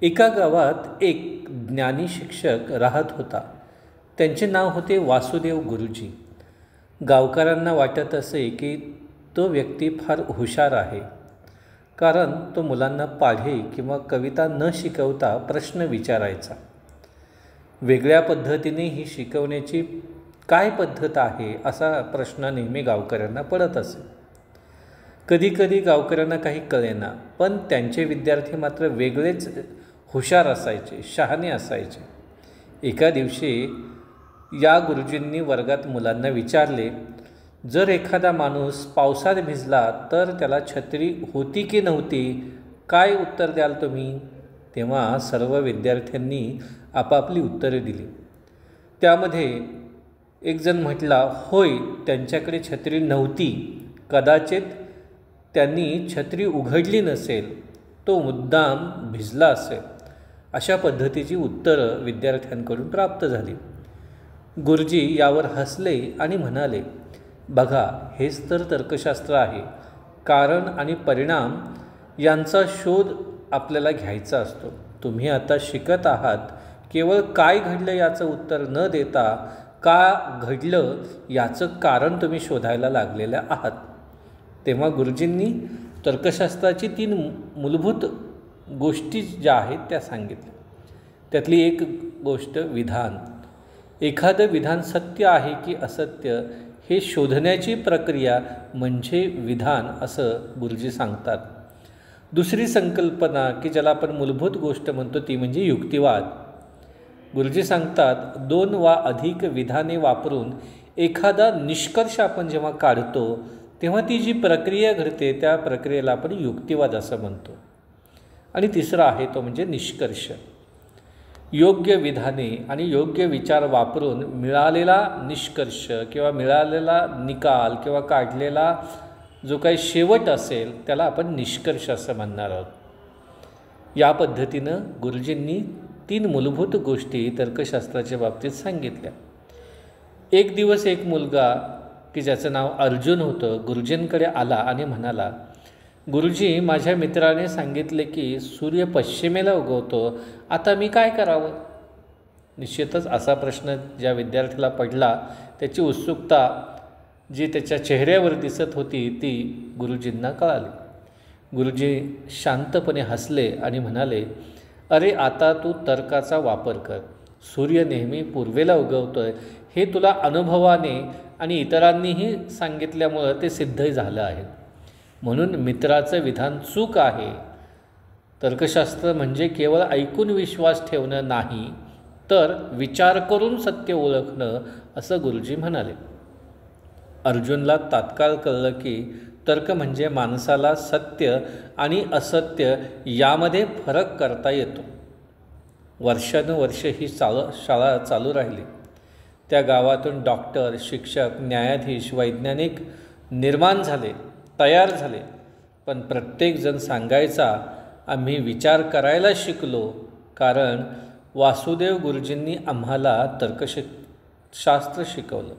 एका गावात एक ज्ञानी शिक्षक राहत होता. त्यांचे नाव होते वासुदेव गुरुजी. गावकऱ्यांना वाटत असे की तो व्यक्ती फार हुशार आहे, कारण तो मुलांना पाढे किंवा कविता न शिकवता प्रश्न विचारायचा. वेगळ्या पद्धतीने ही शिकवण्याची काय पद्धत आहे असा प्रश्न नेहमी गावकऱ्यांना पडत असे. कधीकधी गावकऱ्यांना काही कळेना, पण त्यांचे विद्यार्थी मात्र वेगळेच हुशार असायचे, शहाणे असायचे. एका दिवशी या गुरुजींनी वर्गात मुलांना विचारले, जर एखादा माणूस पावसात भिजला तर त्याला छत्री होती की नव्हती, काय उत्तर द्याल तुम्ही? तेव्हा सर्व विद्यार्थ्यांनी आपापली उत्तरे दिली. त्यामध्ये एक जण म्हटला, होय, त्यांच्याकडे छत्री नव्हती, कदाचित त्यांनी छत्री उघडली नसेल, तो मुद्दाम भिजला असेल. अशा पद्धतीची उत्तरं विद्यार्थ्यांकडून प्राप्त झाली. गुरुजी यावर हसले आणि म्हणाले, बघा, हेच तर तर्कशास्त्र आहे. कारण आणि परिणाम यांचा शोध आपल्याला घ्यायचा असतो. तुम्ही आता शिकत आहात केवळ काय घडलं याचं उत्तर न देता का घडलं याचं कारण तुम्ही शोधायला लागलेल्या आहात. तेव्हा गुरुजींनी तर्कशास्त्राची 3 मूलभूत गोष्टी ज्या आहेत त्या सांगितल्या. त्यातली एक गोष्ट विधान. एखादं विधान सत्य आहे की असत्य हे शोधण्याची प्रक्रिया म्हणजे विधान असं गुरुजी सांगतात. दुसरी संकल्पना की ज्याला आपण मूलभूत गोष्ट म्हणतो ती म्हणजे युक्तिवाद. गुरुजी सांगतात, 2 वा अधिक विधाने वापरून एखादा निष्कर्ष आपण जेव्हा काढतो तेव्हा ती जी प्रक्रिया घडते त्या प्रक्रियेला आपण युक्तिवाद असं म्हणतो. आणि तिसरा आहे तो म्हणजे निष्कर्ष. योग्य विधाने आणि योग्य विचार वापरून मिळालेला निष्कर्ष किंवा मिळालेला निकाल किंवा काढलेला जो काही शेवट असेल त्याला आपण निष्कर्ष असं म्हणणार आहोत. या पद्धतीनं गुरुजींनी 3 मूलभूत गोष्टी तर्कशास्त्राच्या बाबतीत सांगितल्या. एक दिवस एक मुलगा की ज्याचं नाव अर्जुन होतं गुरुजींकडे आला आणि म्हणाला, गुरुजी, माझ्या मित्राने सांगितले की सूर्य पश्चिमेला उगवतो, आता मी काय करावं? निश्चितच असा प्रश्न ज्या विद्यार्थ्याला पडला त्याची उत्सुकता जी त्याच्या चेहऱ्यावर दिसत होती ती गुरुजींना कळाली. गुरुजी शांतपणे हसले आणि म्हणाले, अरे, आता तू तर्काचा वापर कर. सूर्य नेहमी पूर्वेला उगवतोय हे तुला अनुभवाने आणि इतरांनीही सांगितल्यामुळं ते सिद्ध झालं आहे. म्हणून मित्राचं विधान चूक आहे. तर्कशास्त्र म्हणजे केवळ ऐकून विश्वास ठेवणं नाही, तर विचार करून सत्य ओळखणं असं गुरुजी म्हणाले. अर्जुनला तात्काळ कळलं की तर्क म्हणजे माणसाला सत्य आणि असत्य यामध्ये फरक करता येतो. वर्षानुवर्षे ही शाळा चालू राहिली. त्या गावातून डॉक्टर, शिक्षक, न्यायाधीश, वैज्ञानिक निर्माण झाले, तयार झाले. पण प्रत्येकजण सांगायचा, आम्ही विचार करायला शिकलो, कारण वासुदेव गुरुजींनी आम्हाला तर्कशास्त्र शिकवलं.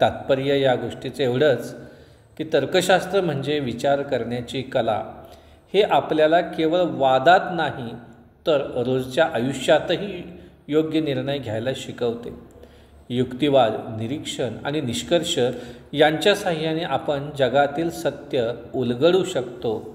तात्पर्य या गोष्टीचं एवढंच की तर्कशास्त्र म्हणजे विचार करण्याची कला. हे आपल्याला केवळ वादात नाही तर रोजच्या आयुष्यातही योग्य निर्णय घ्यायला शिकवते. युक्तिवाद, निरीक्षण आणि निष्कर्ष यांच्या साहाय्याने आपण जगातील सत्य उलगडू शकतो.